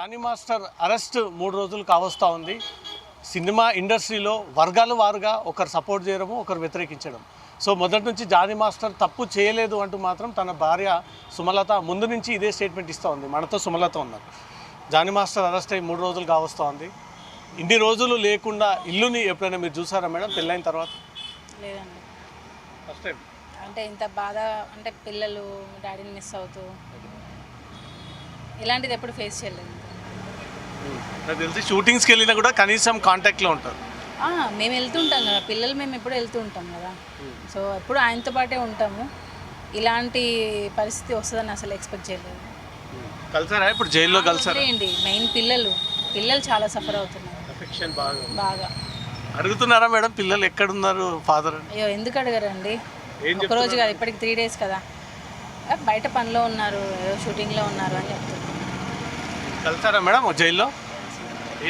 Johnny master arrest 3 రోజులు కావస్తూ ఉంది. Cinema ఇండస్ట్రీలో వర్గాల వారుగా ఒకరు సపోర్ట్ చేయడము, ఒకరు వ్యతిరేకించడం. సో మొదటి నుంచి జానీ మాస్టర్ తప్పు చేయలేదు అంటూ మాత్రం తన భార్య సుమలత ముందు నుంచి ఇదే స్టేట్మెంట్ ఇస్తూ ఉంది. మనతో సుమలత ఉన్నారు. జానీ మాస్టర్ అరెస్ట్ అయ్యి 3 రోజులు కావస్తూ ఉంది. ఇన్ని రోజులు లేకుండా ఇల్లుని ఎప్పుడైనా మీరు చూసారా మేడం పెళ్ళైన తర్వాత? లేదండి, ఫస్ట్ టైం. అంటే ఇంత బాధ, అంటే పిల్లలు డాడీని మిస్ అవుతూ ఇలాంటిది ఎప్పుడు ఫేస్ చేయలేదు. నాకు తెలిసి షూటింగ్స్కి వెళ్ళినా కూడా కనీసం కాంటాక్ట్లో ఉంటారు. మేము వెళ్తుంటాం కదా, పిల్లలు మేము ఎప్పుడు వెళ్తూ ఉంటాం కదా, సో ఎప్పుడు ఆయనతో పాటే ఉంటాము. ఇలాంటి పరిస్థితి వస్తుందని అసలు ఎక్స్పెక్ట్ చేయలేదు. కలిసారా ఇప్పుడు జైల్లో? కలిసారా? ఏంటి మెయిన్ పిల్లలు చాలా సఫర్ అవుతున్నారు. బాగా అడుగుతున్నారా మేడం పిల్లలు ఎక్కడున్నారు ఫాదర్? అయ్యో ఎందుకు అడగరండి, ఒకరోజు కాదు ఇప్పటికి 3 days కదా, బయట పనిలో ఉన్నారు, ఏదో షూటింగ్లో ఉన్నారు అని చెప్తున్నారు. కలిసారా మేడం జైల్లో?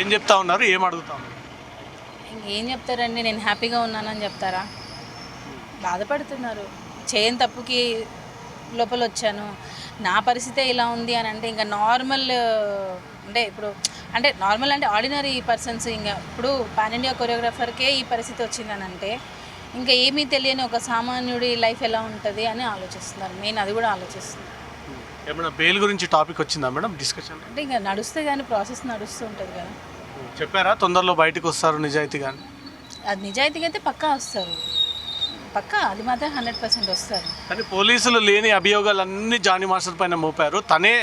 ఏం చెప్తా ఉన్నారు, ఏం అడుగుతా ఉన్నారు? ఇంకేం చెప్తారండి, నేను హ్యాపీగా ఉన్నానని చెప్తారా? బాధపడుతున్నారు, చేయని తప్పుకి లోపల వచ్చాను, నా పరిస్థితే ఇలా ఉంది అని అంటే ఇంకా నార్మల్, అంటే ఇప్పుడు అంటే నార్మల్ అంటే ఆర్డినరీ పర్సన్స్, ఇంకా ఇప్పుడు పాన్ ఇండియా కొరియోగ్రాఫర్కే ఈ పరిస్థితి వచ్చిందని అంటే ఇంకా ఏమీ తెలియని ఒక సామాన్యుడి లైఫ్ ఎలా ఉంటుంది అని ఆలోచిస్తున్నారు. మెయిన్ అది కూడా ఆలోచిస్తున్నారు. ఏమైనా బెయిల్ గురించి టాపిక్ వచ్చిందా మేడం డిస్కషన్? అంటే ఇంకా నడుస్తే కానీ ప్రాసెస్ నడుస్తూ ఉంటుంది కదా. చెప్పారా తొందరలో బయటకు వస్తారు నిజాయితీ? కానీ అది నిజాయితీగా అయితే పక్కా వస్తారు, పక్కా అది మాత్రం 100% వస్తారు. కానీ పోలీసులు లేని అభియోగాలన్నీ జానీ మాస్టర్ పైన మోపారు. తనే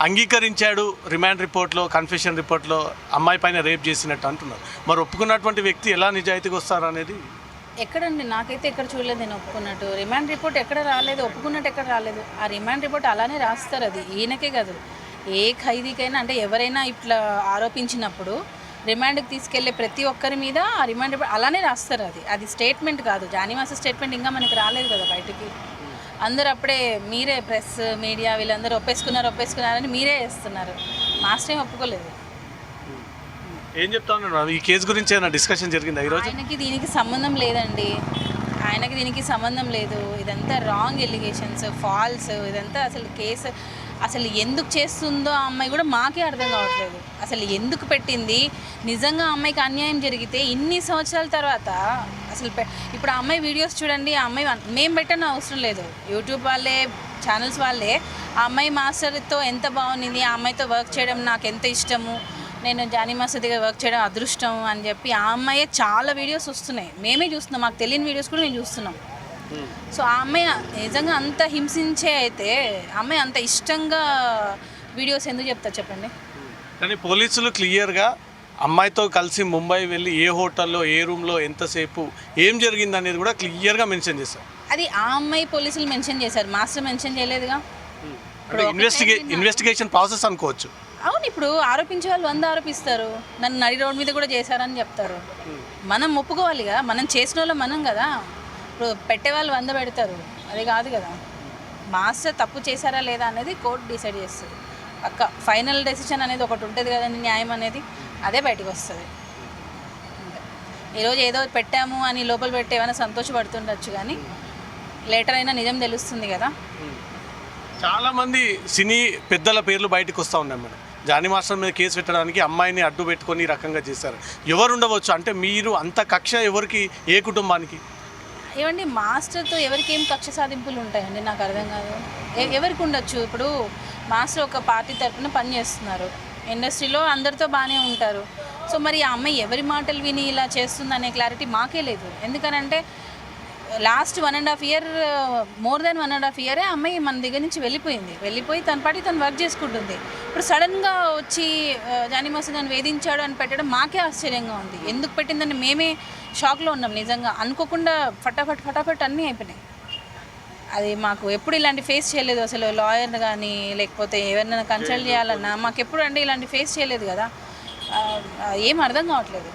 అంగీకరించాడు రిమాండ్ రిపోర్ట్లో, కన్ఫెషన్ రిపోర్ట్లో అమ్మాయి పైన రేప్ చేసినట్టు అంటున్నారు. మరి ఒప్పుకున్నటువంటి వ్యక్తి ఎలా నిజాయితీగా వస్తారు అనేది ఎక్కడండి, నాకైతే ఎక్కడ చూడలేదు నేను ఒప్పుకున్నట్టు. రిమాండ్ రిపోర్ట్ ఎక్కడ రాలేదు, ఒప్పుకున్నట్టు ఎక్కడ రాలేదు. ఆ రిమాండ్ రిపోర్ట్ అలానే రాస్తారు, అది ఈయనకే కాదు ఏ ఖైదీకైనా, అంటే ఎవరైనా ఇట్లా ఆరోపించినప్పుడు రిమాండ్కి తీసుకెళ్లే ప్రతి ఒక్కరి మీద ఆ రిమాండ్ రిపోర్ట్ అలానే రాస్తారు. అది స్టేట్మెంట్ కాదు, జానీ మాస్టర్ స్టేట్మెంట్ ఇంకా మనకి రాలేదు కదా బయటికి. అందరూ అప్పుడే మీరే ప్రెస్ మీడియా వీళ్ళందరూ ఒప్పేసుకున్నారని మీరే వేస్తున్నారు, మాస్టర్ ఏం ఒప్పుకోలేదు. ఏం చెప్తా ఉన్నారు ఈ కేసు గురించి? ఏమైనా డిస్కషన్ జరిగిందా ఈరోజు? ఆయనకి దీనికి సంబంధం లేదండి, ఆయనకి దీనికి సంబంధం లేదు. ఇదంతా రాంగ్ ఎలిగేషన్స్, ఫాల్స్. ఇదంతా అసలు కేసు అసలు ఎందుకు చేస్తుందో ఆ అమ్మాయి కూడా మాకే అర్థం కావట్లేదు. అసలు ఎందుకు పెట్టింది? నిజంగా ఆ అమ్మాయికి అన్యాయం జరిగితే ఇన్ని సంవత్సరాల తర్వాత అసలు ఇప్పుడు ఆ అమ్మాయి వీడియోస్ చూడండి, ఆ అమ్మాయి మేము పెట్టని అవసరం లేదు, యూట్యూబ్ వాళ్ళే ఛానల్స్ వాళ్ళే ఆ అమ్మాయి మాస్టర్తో ఎంత బాగుంది, ఆ అమ్మాయితో వర్క్ చేయడం నాకు ఎంత ఇష్టము, నేను జానీ మాస్టర్ దగ్గర వర్క్ చేయడం అదృష్టం అని చెప్పి ఆ అమ్మాయి చాలా వీడియోస్ వస్తున్నాయి, మేమే చూస్తున్నాం, మాకు తెలియని వీడియోస్ కూడా మేము చూస్తున్నాం. సో ఆ అమ్మాయి నిజంగా అంత హింసించే అయితే ఆ అమ్మాయి అంత ఇష్టంగా వీడియోస్ ఎందుకు చెప్తారు చెప్పండి? కానీ పోలీసులు క్లియర్గా అమ్మాయితో కలిసి ముంబై వెళ్ళి ఏ హోటల్లో, ఏ రూమ్లో, ఎంతసేపు, ఏం జరిగింది అనేది కూడా క్లియర్గా మెన్షన్ చేశారు. అది ఆ అమ్మాయి పోలీసులు మెన్షన్ చేశారు, మాస్టర్ మెన్షన్ చేయలేదుగా. ఇన్వెస్టిగేషన్ ప్రాసెస్ అనుకోవచ్చు. అవును, ఇప్పుడు ఆరోపించే వాళ్ళు 100 ఆరోపిస్తారు, నన్ను నడి రోడ్ మీద కూడా చేశారని చెప్తారు. మనం ఒప్పుకోవాలిగా, మనం చేసిన వాళ్ళు మనం కదా. ఇప్పుడు పెట్టేవాళ్ళు 100 పెడతారు, అది కాదు కదా. మాస్టర్ తప్పు చేశారా లేదా అనేది కోర్టు డిసైడ్ చేస్తుంది. ఫైనల్ డెసిషన్ అనేది ఒకటి ఉంటుంది కదండి, న్యాయం అనేది, అదే బయటకు వస్తుంది. ఈరోజు ఏదో పెట్టాము అని లోపల పెట్టి ఏమైనా సంతోషపడుతుండొచ్చు, కానీ లేటర్ అయినా నిజం తెలుస్తుంది కదా. చాలామంది సినీ పెద్దల పేర్లు బయటకు వస్తూ ఉన్నాయి మేడం. జానీ మాస్టర్ మీద కేసు పెట్టడానికి అమ్మాయిని అడ్డు పెట్టుకొని ఈ రకంగా చేశారు. ఎవరు ఉండవచ్చు అంటే మీరు అంత కక్ష ఎవరికి, ఏ కుటుంబానికి? ఏమండి, మాస్టర్తో ఎవరికి ఏం కక్ష సాధింపులు ఉంటాయండి, నాకు అర్థం కాదు. ఎవరికి ఉండొచ్చు? ఇప్పుడు మాస్టర్ ఒక పార్టీ తరఫున పనిచేస్తున్నారు, ఇండస్ట్రీలో అందరితో బాగానే ఉంటారు. సో మరి ఆ అమ్మాయి ఎవరి మాటలు విని ఇలా చేస్తుందనే క్లారిటీ మాకే లేదు. ఎందుకనంటే last 1.5 year, more than 1.5 year ఆ అమ్మాయి మన దగ్గర నుంచి వెళ్ళిపోయి తన పాటి తను వర్క్ చేసుకుంటుంది. ఇప్పుడు సడన్గా వచ్చి జానీ మాస్టర్ నన్ను వేధించాడు అని పెట్టడం మాకే ఆశ్చర్యంగా ఉంది. ఎందుకు పెట్టిందని మేమే షాక్లో ఉన్నాం నిజంగా. అనుకోకుండా ఫటాఫట్ అన్నీ అయిపోయినాయి. అది మాకు ఎప్పుడు ఇలాంటి ఫేస్ చేయలేదు అసలు. లాయర్ కానీ లేకపోతే ఎవరినైనా కన్సల్ట్ చేయాలన్నా మాకు ఎప్పుడు అంటే ఇలాంటి ఫేస్ చేయలేదు కదా. ఏం అర్థం కావట్లేదు,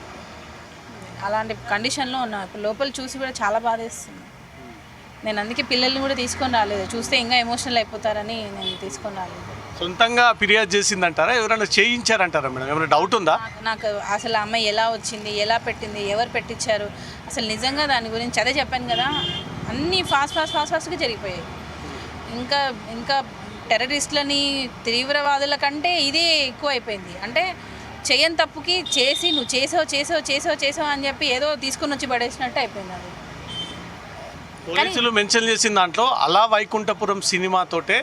అలాంటి కండిషన్లో ఉన్నా. ఇప్పుడు లోపల చూసి కూడా చాలా బాధేస్తుంది. నేను అందుకే పిల్లల్ని కూడా తీసుకొని రాలేదు, చూస్తే ఇంకా ఎమోషనల్ అయిపోతారని నేను తీసుకొని రాలేదు. సొంతంగా ఫిర్యాదు చేసిందంటారా, ఎవరైనా చేయించారంటారా మేడం? ఏమైనా డౌట్ ఉందా? నాకు అసలు ఆ అమ్మాయి ఎలా వచ్చింది, ఎలా పెట్టింది, ఎవరు పెట్టించారు, అసలు నిజంగా దాని గురించి అదే చెప్పాను కదా, అన్నీ ఫాస్ట్గా జరిగిపోయాయి. ఇంకా టెర్రరిస్టులని తీవ్రవాదుల కంటే ఇదే ఎక్కువ అయిపోయింది. అంటే చేయని తప్పుకి చేసి నువ్వు చేసావు అని చెప్పి ఏదో తీసుకుని వచ్చి పడేసినట్టు అయిపోయింది అది. పోలీసులు మెన్షన్ చేసిన దాంట్లో అలా వైకుంఠపురం సినిమాతోటే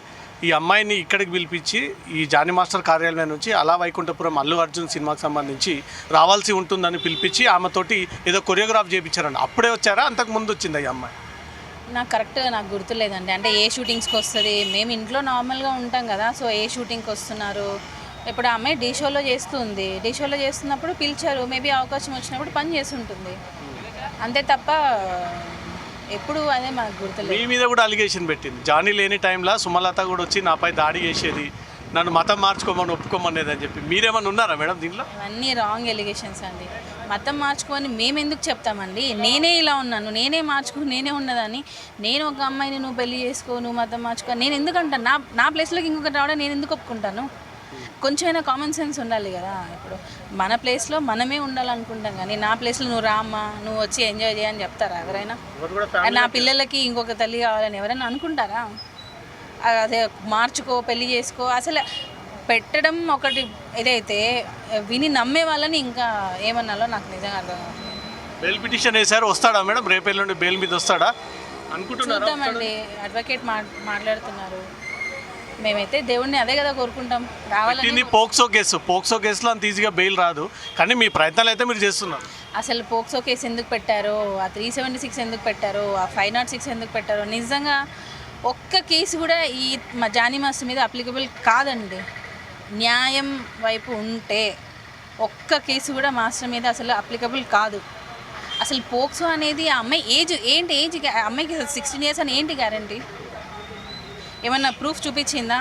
ఈ అమ్మాయిని ఇక్కడికి పిలిపించి ఈ జానీ మాస్టర్ కార్యాలయం నుంచి అలా వైకుంఠపురం అల్లు అర్జున్ సినిమాకి సంబంధించి రావాల్సి ఉంటుందని పిలిపించి ఆమెతోటి ఏదో కొరియోగ్రాఫ్ చేయించారండి. అప్పుడే వచ్చారా అంతకు ముందు వచ్చింది ఈ అమ్మాయి? నాకు గుర్తులేదండి. అంటే ఏ షూటింగ్స్కి వస్తుంది, మేము ఇంట్లో నార్మల్గా ఉంటాం కదా, సో ఏ షూటింగ్కి వస్తున్నారు. ఇప్పుడు ఆ అమ్మాయి డీ షోలో చేస్తుంది, డీ షోలో చేస్తున్నప్పుడు పిలిచారు, మేబీ అవకాశం వచ్చినప్పుడు పని చేస్తుంటుంది అంతే తప్ప ఎప్పుడు అదే మనకు గుర్తులేదు. మీ మీద కూడా అలిగేషన్ పెట్టింది, జానీ లేని టైంలో సుమలత కూడా వచ్చి నాపై దాడి చేసేది, నన్ను మతం మార్చుకోమని ఒప్పుకోమనేది అని చెప్పి. మీరేమన్నా ఉన్నారా మేడం దీంట్లో? ఇవన్నీ రాంగ్ ఎలిగేషన్స్ అండి. మతం మార్చుకొని మేము ఎందుకు చెప్తామండి? నేనే ఇలా ఉన్నాను, నేనే మార్చుకుని నేనే ఉన్నదని, నేను ఒక అమ్మాయిని నువ్వు పెళ్లి చేసుకో, నువ్వు మతం మార్చుకో నేను ఎందుకంటాను? నా ప్లేస్లోకి ఇంకొకటి రావడం నేను ఎందుకు ఒప్పుకుంటాను? కొంచెమైనా కామన్ సెన్స్ ఉండాలి కదా. ఇప్పుడు మన ప్లేస్లో మనమే ఉండాలనుకుంటాం, కానీ నా ప్లేస్లో నువ్వు రామ్మా, నువ్వు వచ్చి ఎంజాయ్ చేయని చెప్తారా ఎవరైనా? నా పిల్లలకి ఇంకొక తల్లి కావాలని ఎవరైనా అనుకుంటారా? అదే మార్చుకో, పెళ్లి చేసుకో, అసలు పెట్టడం ఒకటి ఇదైతే విని నమ్మే వాళ్ళని ఇంకా ఏమన్నాలో నాకు నిజంగా అర్థం కాదు. బెయిల్ పిటిషన్ వేసారు, వస్తాడా మేడం? రేపేళ్ళుండి బెయిల్ మీద వస్తాడా అనుకుంటున్నారా? చూద్దామండి, అడ్వకేట్ మాట్లాడుతున్నారు. మేమైతే దేవుడిని అదే కదా కోరుకుంటాం, రావాలని. పోక్సో కేసులో అంత ఈజీగా బెయిల్ రాదు, కానీ మీ ప్రయత్నాలు అయితే మీరు చేస్తున్నారు. అసలు పోక్సో కేసు ఎందుకు పెట్టారో, ఆ 376 ఎందుకు పెట్టారో, ఆ 506 ఎందుకు పెట్టారో, నిజంగా ఒక్క కేసు కూడా ఈ జానీ మాస్టర్ మీద అప్లికబుల్ కాదండి. న్యాయం వైపు ఉంటే ఒక్క కేసు కూడా మాస్టర్ మీద అసలు అప్లికబుల్ కాదు. అసలు పోక్సో అనేది ఆ అమ్మాయి ఏజ్ అమ్మాయికి 16 years అని ఏంటి గ్యారంటీ? ఏమన్నా ప్రూఫ్ చూపించిందా?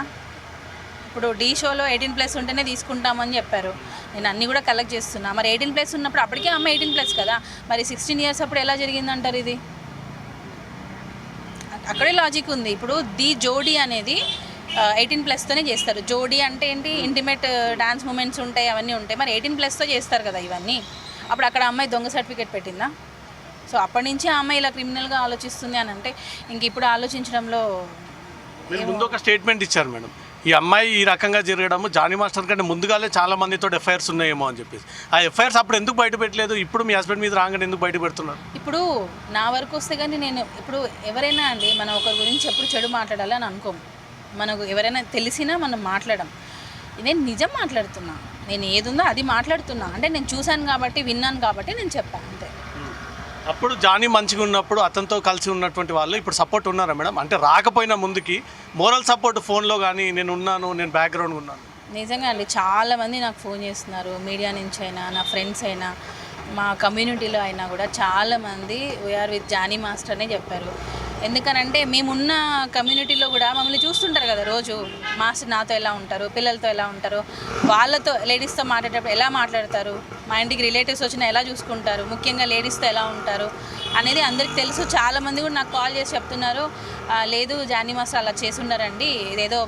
ఇప్పుడు డీ షోలో 18+ ఉంటేనే తీసుకుంటామని చెప్పారు. నేను అన్నీ కూడా కలెక్ట్ చేస్తున్నా. మరి 18+ ఉన్నప్పుడు అప్పటికే అమ్మాయి 18+ కదా, మరి 16 years అప్పుడు ఎలా జరిగిందంటారు? ఇది అక్కడే లాజిక్ ఉంది. ఇప్పుడు ది జోడీ అనేది 18+తోనే చేస్తారు. జోడీ అంటే ఏంటి? ఇంటిమేట్ డాన్స్ మూమెంట్స్ ఉంటాయి, అవన్నీ ఉంటాయి. మరి 18+తో చేస్తారు కదా ఇవన్నీ. అప్పుడు అక్కడ అమ్మాయి దొంగ సర్టిఫికేట్ పెట్టిందా? సో అప్పటి నుంచి ఆ అమ్మాయి ఇలా క్రిమినల్గా ఆలోచిస్తుంది అని అంటే ఇంక ఇప్పుడు ఆలోచించడంలో మీరు ముందు ఒక స్టేట్మెంట్ ఇచ్చారు మేడం, ఈ అమ్మాయి ఈ రకంగా జరగడము జానీ మాస్టర్ కంటే ముందుగానే చాలా మందితో ఎఫ్ఐఆర్స్ ఉన్నాయేమో అని చెప్పేసి. ఆ ఎఫ్ఐఆర్స్ అప్పుడు ఎందుకు బయట పెట్టలేదు? ఇప్పుడు మీ హస్బెండ్ మీద రాగానే ఎందుకు బయట పెడుతున్నారు? ఇప్పుడు నా వరకు వస్తే కానీ నేను ఇప్పుడు ఎవరైనా అండి, మనం ఒకరి గురించి ఎప్పుడు చెడు మాట్లాడాలి అని అనుకోము. మనకు ఎవరైనా తెలిసినా మనం మాట్లాడడం. నేను నిజం మాట్లాడుతున్నా, నేను ఏదుందో అది మాట్లాడుతున్నా. అంటే నేను చూశాను కాబట్టి, విన్నాను కాబట్టి నేను చెప్పాను అంతే. అప్పుడు జానీ మంచిగా ఉన్నప్పుడు అతనితో కలిసి ఉన్నటువంటి వాళ్ళు ఇప్పుడు సపోర్ట్ ఉన్నారా మేడం? అంటే రాకపోయినా ముందుకి మోరల్ సపోర్ట్ ఫోన్లో కానీ నేను ఉన్నాను, నేను బ్యాక్గ్రౌండ్ ఉన్నాను. నిజంగా అండి, చాలామంది నాకు ఫోన్ చేస్తున్నారు, మీడియా నుంచి అయినా, నా ఫ్రెండ్స్ అయినా, మా కమ్యూనిటీలో అయినా కూడా చాలామంది వీఆర్ విత్ జానీ మాస్టర్ అనే చెప్పారు. ఎందుకనంటే మేమున్న కమ్యూనిటీలో కూడా మమ్మల్ని చూస్తుంటారు కదా రోజు, మాస్టర్ నాతో ఎలా ఉంటారు, పిల్లలతో ఎలా ఉంటారు, వాళ్ళతో లేడీస్తో మాట్లాడేటప్పుడు ఎలా మాట్లాడతారు, మా ఇంటికి రిలేటివ్స్ వచ్చినా ఎలా చూసుకుంటారు, ముఖ్యంగా లేడీస్తో ఎలా ఉంటారు అనేది అందరికీ తెలుసు. చాలామంది కూడా నాకు కాల్ చేసి చెప్తున్నారు, లేదు జానీ మాస్టర్ అలా చేసి ఉండారండి, ఇదేదో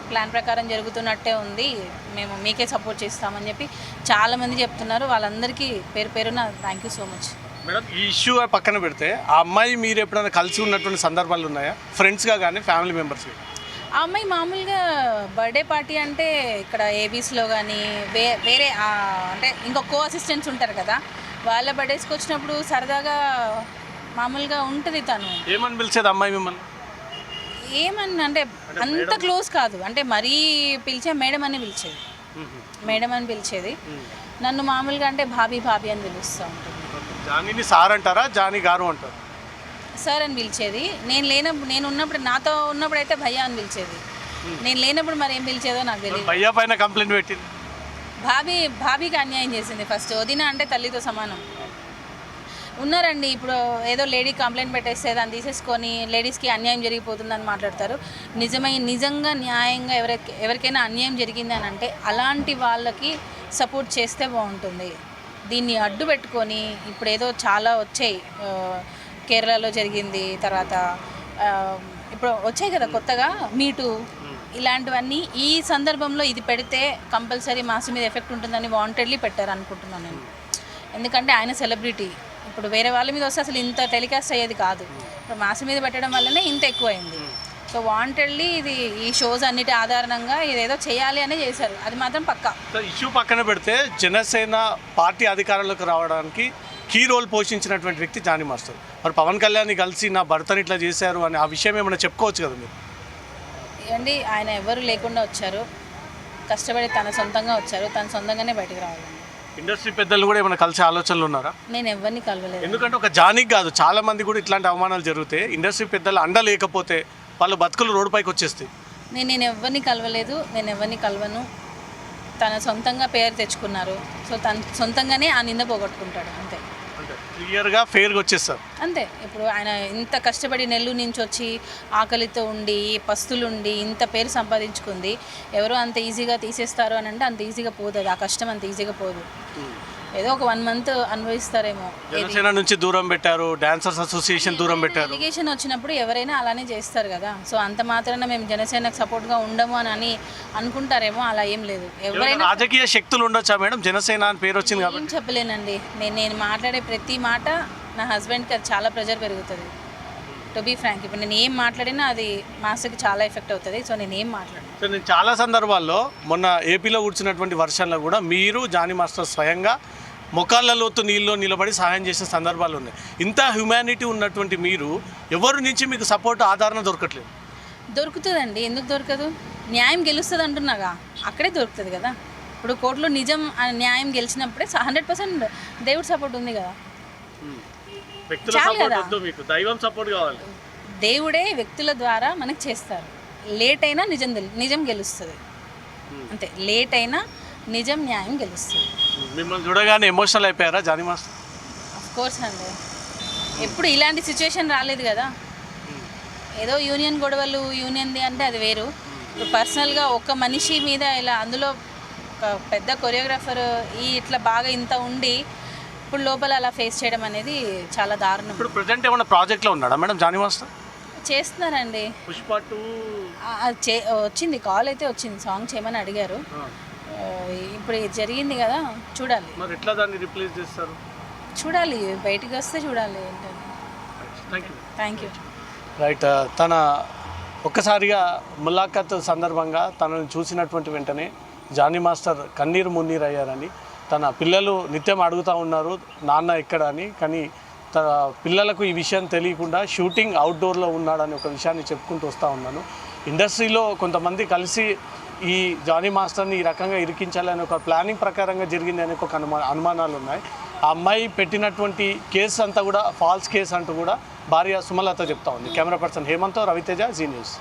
ప్లాన్ ప్రకారం జరుగుతున్నట్టే ఉంది, మేము మీకే సపోర్ట్ చేస్తామని చెప్పి చాలామంది చెప్తున్నారు. వాళ్ళందరికీ పేరు పేరున thank you so much madam. ఈ ఇష్యూ పక్కన పెడితే ఆ అమ్మాయి మీరు ఎప్పుడైనా కలిసి ఉన్నటువంటి సందర్భాలు ఉన్నాయా, ఫ్రెండ్స్గా కానీ ఫ్యామిలీ మెంబర్స్గా? ఆ అమ్మాయి మామూలుగా బర్త్డే పార్టీ అంటే ఇక్కడ ఏబీస్లో కానీ వేరే అంటే ఇంకో అసిస్టెంట్స్ ఉంటారు కదా, వాళ్ళ బర్త్డేస్కి వచ్చినప్పుడు సరదాగా మామూలుగా ఉంటుంది. తను ఏమని పిలిచేది అమ్మాయి మిమ్మల్ని? ఏమన్నా అంటే అంత క్లోజ్ కాదు, అంటే మరీ పిలిచే మేడం అని పిలిచేది. నన్ను మామూలుగా అంటే భాబీ అని పిలుస్తూ ఉంటుంది. జానీని సార్ అంటారా, జానీ గారు అంటారు? సార్ అని పిలిచేది. నేను ఉన్నప్పుడు, నాతో ఉన్నప్పుడు అయితే భయ్యా అని పిలిచేది. నేను లేనప్పుడు మరి ఏం పిలిచేదో నాకు తెలియదు. భయ్యా పైన కంప్లైంట్ పెట్టింది. భాబీకి అన్యాయం చేసింది ఫస్ట్. వదిన అంటే తల్లితో సమానం. ఉన్నారండి, ఇప్పుడు ఏదో లేడీ కంప్లైంట్ పెట్టేస్తే దాన్ని తీసేసుకొని లేడీస్కి అన్యాయం జరిగిపోతుందని మాట్లాడతారు. నిజంగా న్యాయంగా ఎవరికైనా అన్యాయం జరిగింది అని అంటే అలాంటి వాళ్ళకి సపోర్ట్ చేస్తే బాగుంటుంది. దీన్ని అడ్డు పెట్టుకొని ఇప్పుడు ఏదో చాలా వచ్చాయి, కేరళలో జరిగింది, తర్వాత ఇప్పుడు వచ్చాయి కదా కొత్తగా మీటు, ఇలాంటివన్నీ. ఈ సందర్భంలో ఇది పెడితే కంపల్సరీ మాస్ మీద ఎఫెక్ట్ ఉంటుందని వాంటెడ్లీ పెట్టారు అనుకుంటున్నాను నేను. ఎందుకంటే ఆయన సెలబ్రిటీ, ఇప్పుడు వేరే వాళ్ళ మీద వస్తే అసలు ఇంత టెలికాస్ట్ అయ్యేది కాదు. ఇప్పుడు మాస్ మీద పెట్టడం వల్లనే ఇంత ఎక్కువైంది. సో వాంటెడ్లీ ఇది ఈ షోస్ అన్నిటి ఆధారంగా ఇదేదో చేయాలి అని చేశారు, అది మాత్రం పక్కా. సో ఇష్యూ పక్కన పెడితే జనసేన పార్టీ అధికారంలోకి రావడానికి కీ రోల్ పోషించినటువంటి వ్యక్తి జానీ మాస్టర్. మరి పవన్ కళ్యాణ్ని కలిసి నా భర్తని ఇట్లా చేశారు అని ఆ విషయం ఏమైనా చెప్పుకోవచ్చు కదా మీరు? అండి ఆయన ఎవరు లేకుండా వచ్చారు, కష్టపడి తన సొంతంగా వచ్చారు, తన సొంతంగానే బయటకు రావాలండి. ఇండస్ట్రీ పెద్దలు కూడా ఏమైనా కలిసే ఆలోచనలు ఉన్నారా? నేను ఎవరిని కలవలేదు. ఎందుకంటే ఒక జానీకి కాదు, చాలా మంది కూడా ఇట్లాంటి అవమానాలు జరుగుతాయి. ఇండస్ట్రీ పెద్దలు అండ లేకపోతే వాళ్ళ బతుకులు రోడ్డుపైకి వచ్చేస్తాయి. నేను ఎవరిని కలవలేదు, నేను ఎవరిని కలవను. తన సొంతంగా పేరు తెచ్చుకున్నారు, సో తన సొంతంగానే ఆ నింద పోగొట్టుకుంటాడు అంతే. అంటే క్లియర్గా ఫెయిర్గా వచ్చేస్తారు అంతే. ఇప్పుడు ఆయన ఇంత కష్టపడి నెల్లూరు నుంచి వచ్చి ఆకలితో ఉండి పస్తులుండి ఇంత పేరు సంపాదించుకుంది, ఎవరో అంత ఈజీగా తీసేస్తారు అని అంటే అంత ఈజీగా పోదు, అది ఆ కష్టం అంత ఈజీగా పోదు. ఏదో ఒక 1 month అనుభవిస్తారేమో. జనసేన నుంచి దూరం పెట్టారు, డాన్సర్స్ అసోసియేషన్ దూరం పెట్టారు. ఎలిగేషన్ వచ్చినప్పుడు ఎవరైనా అలానే చేస్తారు కదా, సో అంత మాత్రాన మేము జనసేనకు సపోర్ట్గా ఉండము అని అనుకుంటారేమో, అలా ఏం లేదు. ఎవరైనా రాజకీయ శక్తులు ఉండొచ్చా మేడం? జనసేన అని పేరు వచ్చింది ఏం కాబట్టి చెప్పలేనండి. నేను మాట్లాడే ప్రతి మాట నా హస్బెండ్కి అది చాలా ప్రెజర్ పెరుగుతుంది. టు బీ ఫ్రాంక్, ఇప్పుడు నేను ఏం మాట్లాడినా అది మాస్టర్కి చాలా ఎఫెక్ట్ అవుతుంది, సో నేను ఏం మాట్లాడను. సో నేను చాలా సందర్భాల్లో మొన్న ఏపీలో కూర్చున్నటువంటి వర్షంలో కూడా మీరు జానీ మాస్టర్ స్వయంగా మొకాళ్ళ లోతు నీళ్ళలో నిలబడి సహాయం చేసే సందర్భాలు ఉన్నాయి. ఇంత హ్యుమానిటీ ఉన్నటువంటి మీరు ఎవరి నుంచి మీకు సపోర్ట్ ఆదరణ దొరకట్లేదు? దొరుకుతుందండి, ఎందుకు దొరకదు? న్యాయం గెలుస్తుంది అంటున్నాగా, అక్కడే దొరుకుతుంది కదా. ఇప్పుడు కోర్టులో నిజం న్యాయం గెలిచినప్పుడే 100% దేవుడి సపోర్ట్ ఉంది కదా. వ్యక్తుల చాలు సపోర్ట్ కదా. వద్దు, మీకు దైవం సపోర్ట్ కావాలి. దేవుడే వ్యక్తుల ద్వారా మనకు చేస్తారు. లేట్ అయినా నిజం గెలుస్తుంది అంతే. లేట్ అయినా నిజం న్యాయం గెలుస్తుంది. మిమ్మల్ని చూడగానే ఎమోషనల్ అయిపోయారా జానీ మాస్టర్? ఆఫ్ కోర్స్ అండి, ఎప్పుడు ఇలాంటి సిచ్యువేషన్ రాలేదు కదా. ఏదో యూనియన్ గొడవలు యూనియన్ది అంటే అది వేరు. ఇప్పుడు పర్సనల్గా ఒక మనిషి మీద ఇలా, అందులో ఒక పెద్ద కొరియోగ్రాఫర్ ఇట్లా బాగా ఇంత ఉండి ఇప్పుడు లోపల అలా ఫేస్ చేయడం అనేది చాలా దారుణం. ఇప్పుడు ప్రజెంట్ ఏమన్నా ప్రాజెక్ట్లో ఉన్నాడా మేడం జానీ మాస్టర్? చేస్తున్నారండి. పుష్ప 2 వచ్చింది, కాల్ అయితే వచ్చింది, సాంగ్ చేయమని అడిగారు. ఇప్పుడు ఇది జరిగింది కదా, చూడాలి. మరి ఎట్లా దాన్ని రిప్లేస్ చేస్తారు? చూడాలి, బయటికి వస్తే చూడాలి ఏంటని. Thank you. రైట్. తన ఒక్కసారిగా ములాఖత్ సందర్భంగా తనను చూసినటువంటి వెంటనే జానీ మాస్టర్ కన్నీరు మున్నీరు అయ్యారని, తన పిల్లలు నిత్యం అడుగుతూ ఉన్నారు నాన్న ఎక్కడ అని, కానీ తన పిల్లలకు ఈ విషయం తెలియకుండా షూటింగ్ అవుట్డోర్లో ఉన్నాడని ఒక విషయాన్ని చెప్పుకుంటూ వస్తూ ఉన్నాను. ఇండస్ట్రీలో కొంతమంది కలిసి ఈ జానీ మాస్టర్ని ఈ రకంగా ఇరికించాలని ఒక ప్లానింగ్ ప్రకారంగా జరిగింది అనే ఒక అనుమానాలు ఉన్నాయి. ఆ అమ్మాయి పెట్టినటువంటి కేసు అంతా కూడా ఫాల్స్ కేసు అంటూ కూడా భార్య సుమలత చెప్తా ఉంది. Camera person Hemanth, Raviteja, Zee news.